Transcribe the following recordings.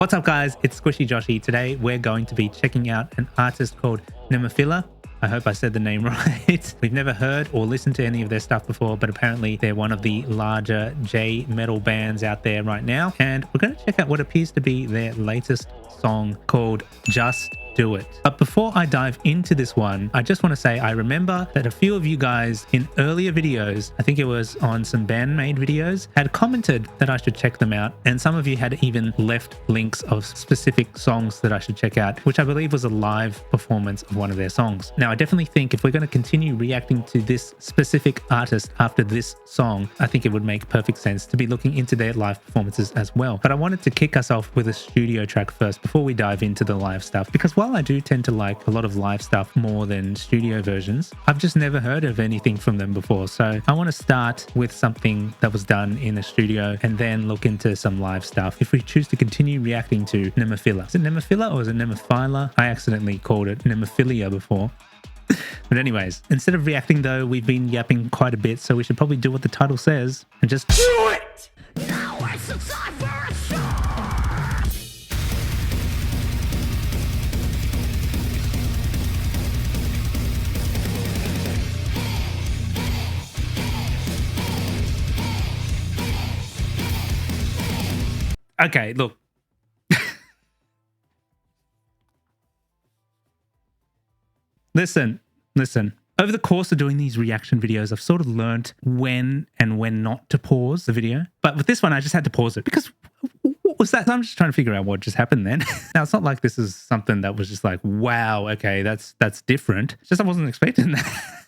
What's up guys, it's Squishy Joshy. Today we're going to be checking out an artist called Nemophila. I hope I said the name right. We've never heard or listened to any of their stuff before, but apparently they're one of the larger J metal bands out there right now. And we're going to check out what appears to be their latest song called Just Do It. But before I dive into this one, I just want to say I remember that a few of you guys in earlier videos, I think it was on some Bandmade videos, had commented that I should check them out. And some of you had even left links of specific songs that I should check out, which I believe was a live performance of one of their songs. Now, I definitely think if we're going to continue reacting to this specific artist after this song, I think it would make perfect sense to be looking into their live performances as well. But I wanted to kick us off with a studio track first before we dive into the live stuff, because while I do tend to like a lot of live stuff more than studio versions, I've just never heard of anything from them before. So I want to start with something that was done in a studio and then look into some live stuff if we choose to continue reacting to Nemophila. Is it Nemophila or is it Nemophila? I accidentally called it Nemophilia before. But anyways, instead of reacting though, we've been yapping quite a bit, so we should probably do what the title says and just do it! Now it's the time for a show! Okay, look. Listen. Over the course of doing these reaction videos, I've sort of learned when and when not to pause the video. But with this one, I just had to pause it because what was that? I'm just trying to figure out what just happened then. Now, it's not like this is something that was just like, wow, okay, that's different. It's just I wasn't expecting that.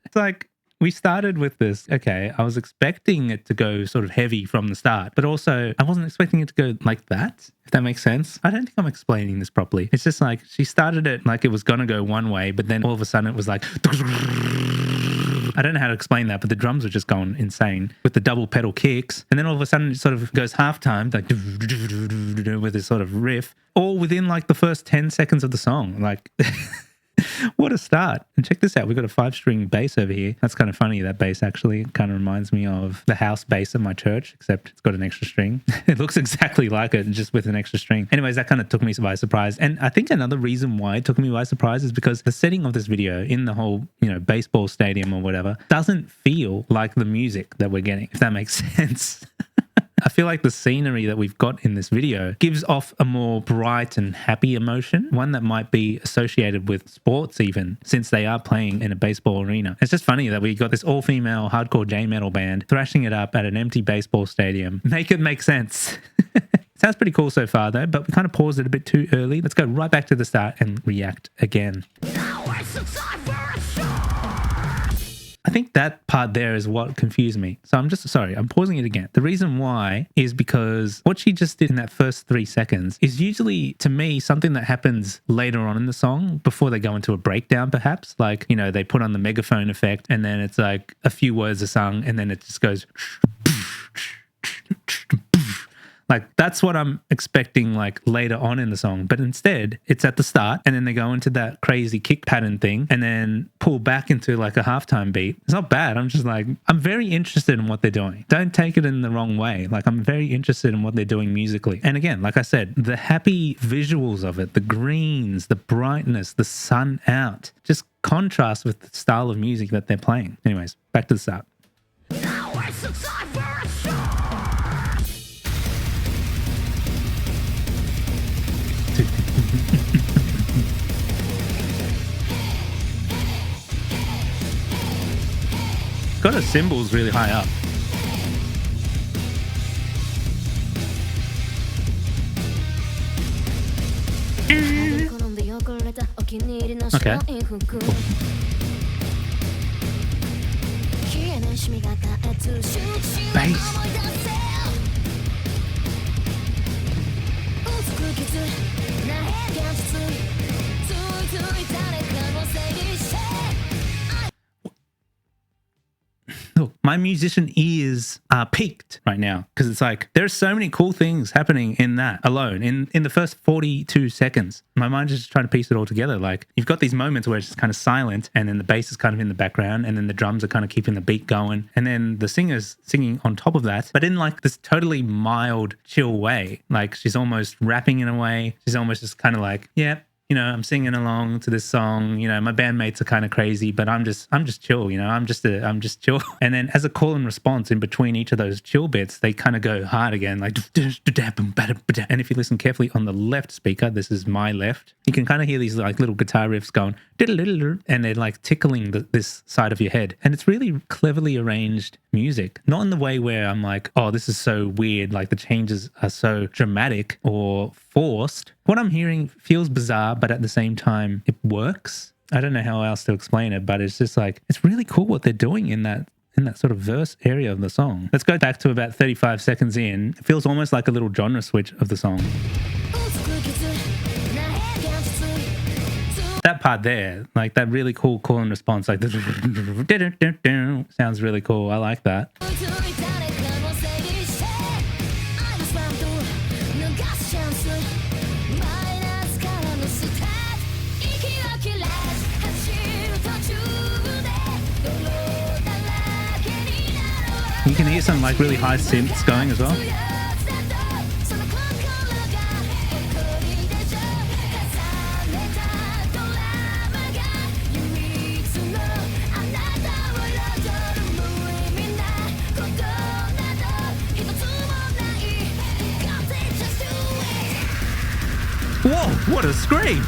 It's like, we started with this. Okay, I was expecting it to go sort of heavy from the start, but also I wasn't expecting it to go like that, if that makes sense. I don't think I'm explaining this properly. It's just like she started it like it was going to go one way, but then all of a sudden it was like... I don't know how to explain that, but the drums were just going insane with the double pedal kicks. And then all of a sudden it sort of goes halftime, like with this sort of riff, all within like the first 10 seconds of the song. Like... What a start. And check this out. We've got a 5-string bass over here. That's kind of funny. That bass actually kind of reminds me of the house bass at my church, except it's got an extra string. It looks exactly like it, just with an extra string. Anyways, that kind of took me by surprise. And I think another reason why it took me by surprise is because the setting of this video in the whole, baseball stadium or whatever doesn't feel like the music that we're getting, if that makes sense. I feel like the scenery that we've got in this video gives off a more bright and happy emotion, one that might be associated with sports even, since they are playing in a baseball arena. It's just funny that we got this all-female hardcore J-metal band thrashing it up at an empty baseball stadium. Make it make sense. Sounds pretty cool so far though, but we kind of paused it a bit too early. Let's go right back to the start and react again. Now it's the time for a show. I think that part there is what confused me. So I'm pausing it again. The reason why is because what she just did in that first 3 seconds is usually, to me, something that happens later on in the song before they go into a breakdown, perhaps. Like, they put on the megaphone effect and then it's like a few words are sung and then it just goes... Like, that's what I'm expecting, like, later on in the song. But instead, it's at the start, and then they go into that crazy kick pattern thing, and then pull back into, like, a halftime beat. It's not bad. I'm just like, I'm very interested in what they're doing. Don't take it in the wrong way. Like, I'm very interested in what they're doing musically. And again, like I said, the happy visuals of it, the greens, the brightness, the sun out, just contrast with the style of music that they're playing. Anyways, back to the start. Now it's the time for a show. Got her cymbals really high up. Okay. Bass. my musician ears are peaked right now because it's like there's so many cool things happening in that alone in the first 42 seconds. My mind is just trying to piece it all together. Like you've got these moments where it's just kind of silent and then the bass is kind of in the background and then the drums are kind of keeping the beat going and then the singer's singing on top of that, but in like this totally mild, chill way. Like she's almost rapping in a way. She's almost just kind of like, yeah, you know, I'm singing along to this song. You know, my bandmates are kind of crazy, but I'm just chill. You know, I'm just chill. And then as a call and response in between each of those chill bits, they kind of go hard again, like. And if you listen carefully on the left speaker, this is my left, you can kind of hear these like little guitar riffs going, and they're like tickling this side of your head. And it's really cleverly arranged music, not in the way where I'm like, oh, this is so weird, like the changes are so dramatic or forced. What I'm hearing feels bizarre, but at the same time, it works. I don't know how else to explain it, but it's just like, it's really cool what they're doing in that sort of verse area of the song. Let's go back to about 35 seconds in. It feels almost like a little genre switch of the song. That part there, like that really cool call and response, like sounds really cool. I like that. You can hear some like really high synths going as well. Whoa, what a scream!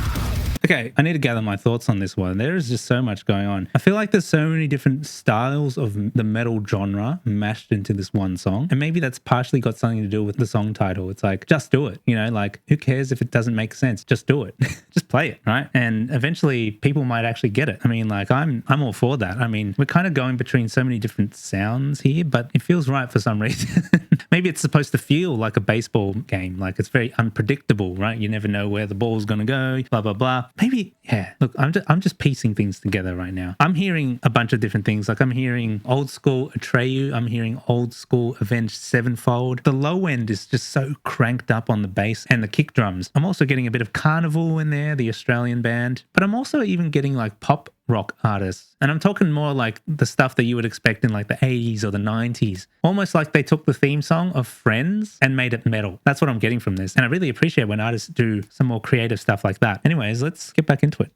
Okay, I need to gather my thoughts on this one. There is just so much going on. I feel like there's so many different styles of the metal genre mashed into this one song. And maybe that's partially got something to do with the song title. It's like, just do it. You know, like, who cares if it doesn't make sense? Just do it. Just play it, right? And eventually people might actually get it. I mean, like, I'm all for that. I mean, we're kind of going between so many different sounds here, but it feels right for some reason. Maybe it's supposed to feel like a baseball game. Like, it's very unpredictable, right? You never know where the ball's going to go, blah, blah, blah. Maybe, yeah, look, I'm just piecing things together right now. I'm hearing a bunch of different things. Like I'm hearing old school Atreyu. I'm hearing old school Avenged Sevenfold. The low end is just so cranked up on the bass and the kick drums. I'm also getting a bit of Carnival in there, the Australian band. But I'm also even getting like pop rock artists. And I'm talking more like the stuff that you would expect in like the 80s or the 90s. Almost like they took the theme song of Friends and made it metal. That's what I'm getting from this. And I really appreciate when artists do some more creative stuff like that. Anyways, let's get back into it.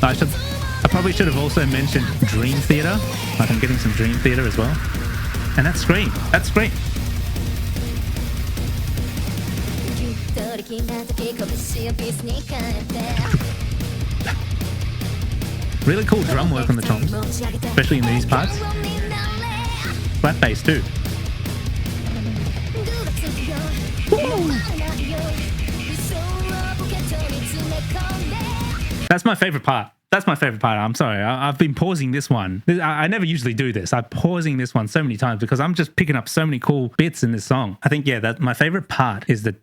I probably should have also mentioned Dream Theater. Like I'm getting some Dream Theater as well. And that's Scream. That's Scream. Really cool drum work on the toms, especially in these parts. Flat bass too. Woo! That's my favorite part. That's my favorite part. I'm sorry. I've been pausing this one. I never usually do this. I'm pausing this one so many times because I'm just picking up so many cool bits in this song. I think, yeah, that my favorite part is the...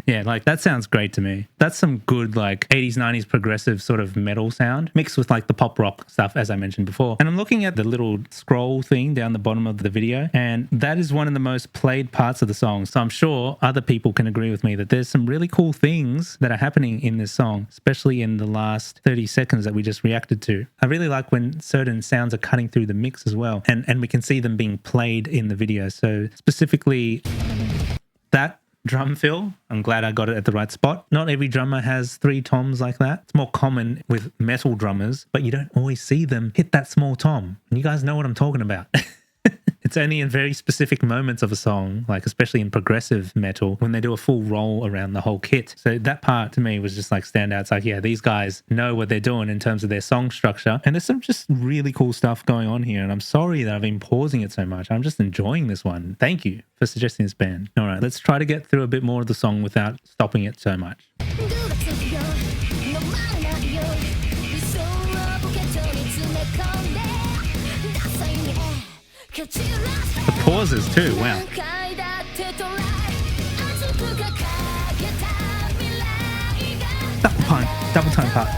Yeah, like that sounds great to me. That's some good like 80s, 90s progressive sort of metal sound mixed with like the pop rock stuff, as I mentioned before. And I'm looking at the little scroll thing down the bottom of the video, and that is one of the most played parts of the song. So I'm sure other people can agree with me that there's some really cool things that are happening in this song, especially in the last 30 seconds that we just reacted to. I really like when certain sounds are cutting through the mix as well, and we can see them being played in the video. So specifically that drum fill, I'm glad I got it at the right spot. Not every drummer has 3 toms like that. It's more common with metal drummers, but you don't always see them hit that small tom. And you guys know what I'm talking about. It's only in very specific moments of a song, like especially in progressive metal, when they do a full roll around the whole kit. So that part to me was just like stand out. It's like, yeah, these guys know what they're doing in terms of their song structure. And there's some just really cool stuff going on here. And I'm sorry that I've been pausing it so much. I'm just enjoying this one. Thank you for suggesting this band. All right, let's try to get through a bit more of the song without stopping it so much. The pauses too, wow. Double pun. double time part.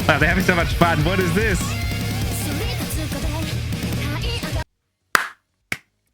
Wow, they're having so much fun. What is this?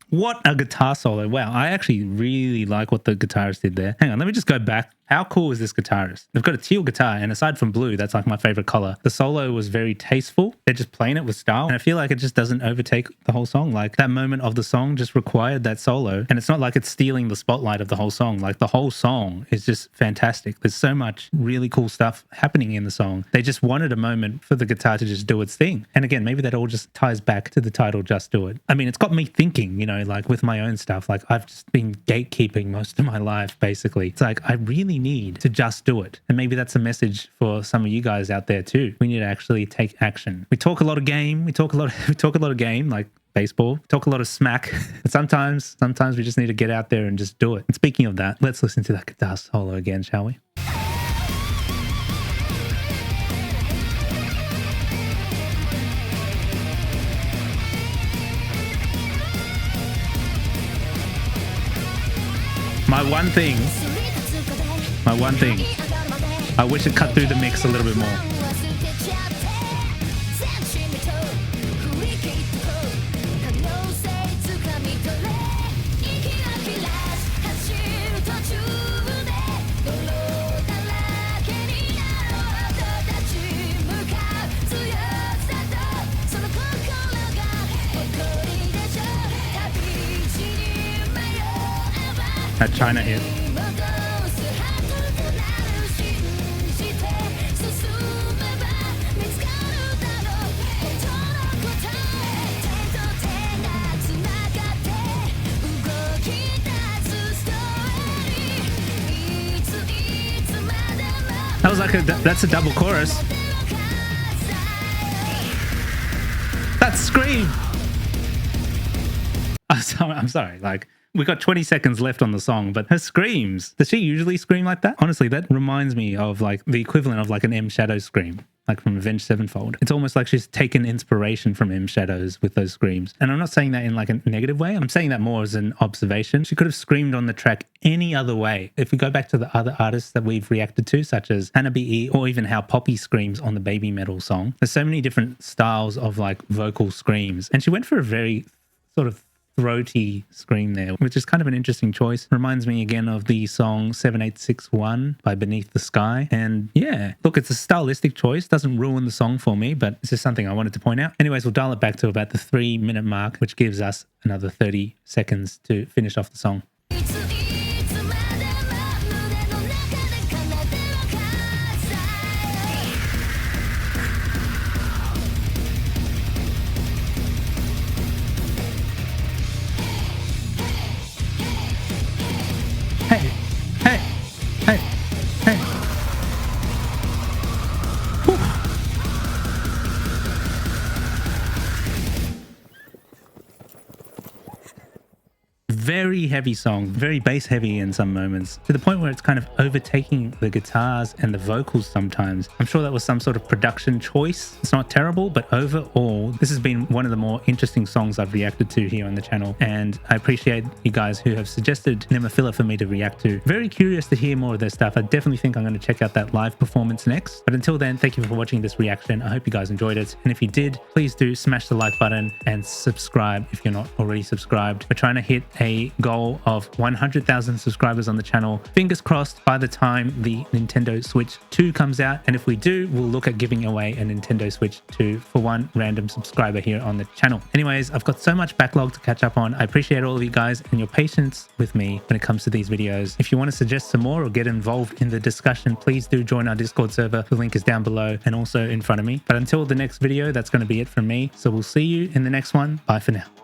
What a guitar solo. Wow, I actually really like what the guitarist did there. Hang on, let me just go back. How cool is this guitarist? They've got a teal guitar, and aside from blue, that's like my favorite color. The solo was very tasteful. They're just playing it with style, and I feel like it just doesn't overtake the whole song. Like that moment of the song just required that solo, and it's not like it's stealing the spotlight of the whole song. Like the whole song is just fantastic. There's so much really cool stuff happening in the song. They just wanted a moment for the guitar to just do its thing. And again, maybe that all just ties back to the title, Just Do It. I mean, it's got me thinking, you know, like with my own stuff, like I've just been gatekeeping most of my life, basically. It's like, I really need to just do it. And maybe that's a message for some of you guys out there too. We need to actually take action. We talk a lot of game. We talk a lot of game, like baseball, talk a lot of smack. But sometimes we just need to get out there and just do it. And speaking of that, let's listen to that guitar solo again, shall we? My one thing, I wish it cut through the mix a little bit more. That China hit. That was like that's a double chorus. That scream. I'm sorry, like we got 20 seconds left on the song, but her screams, does she usually scream like that? Honestly, that reminds me of like the equivalent of like an M Shadow scream, like from Avenged Sevenfold. It's almost like she's taken inspiration from M Shadows with those screams. And I'm not saying that in like a negative way. I'm saying that more as an observation. She could have screamed on the track any other way. If we go back to the other artists that we've reacted to, such as Hannah B.E. or even how Poppy screams on the Baby Metal song, there's so many different styles of like vocal screams. And she went for a very sort of throaty scream there, which is kind of an interesting choice. Reminds me again of the song 7861 by Beneath the Sky. And yeah, look, it's a stylistic choice. Doesn't ruin the song for me, but it's just something I wanted to point out. Anyways, we'll dial it back to about the 3-minute mark, which gives us another 30 seconds to finish off the song. Very heavy song, very bass heavy in some moments, to the point where it's kind of overtaking the guitars and the vocals sometimes. I'm sure that was some sort of production choice. It's not terrible, but overall, this has been one of the more interesting songs I've reacted to here on the channel. And I appreciate you guys who have suggested Nemophila for me to react to. Very curious to hear more of their stuff. I definitely think I'm going to check out that live performance next. But until then, thank you for watching this reaction. I hope you guys enjoyed it. And if you did, please do smash the like button and subscribe if you're not already subscribed. We're trying to hit a goal of 100,000 subscribers on the channel. Fingers crossed by the time the Nintendo Switch 2 comes out. And if we do, we'll look at giving away a Nintendo Switch 2 for one random subscriber here on the channel. Anyways, I've got so much backlog to catch up on. I appreciate all of you guys and your patience with me when it comes to these videos. If you want to suggest some more or get involved in the discussion, please do join our Discord server. The link is down below and also in front of me. But until the next video, that's going to be it from me. So we'll see you in the next one. Bye for now.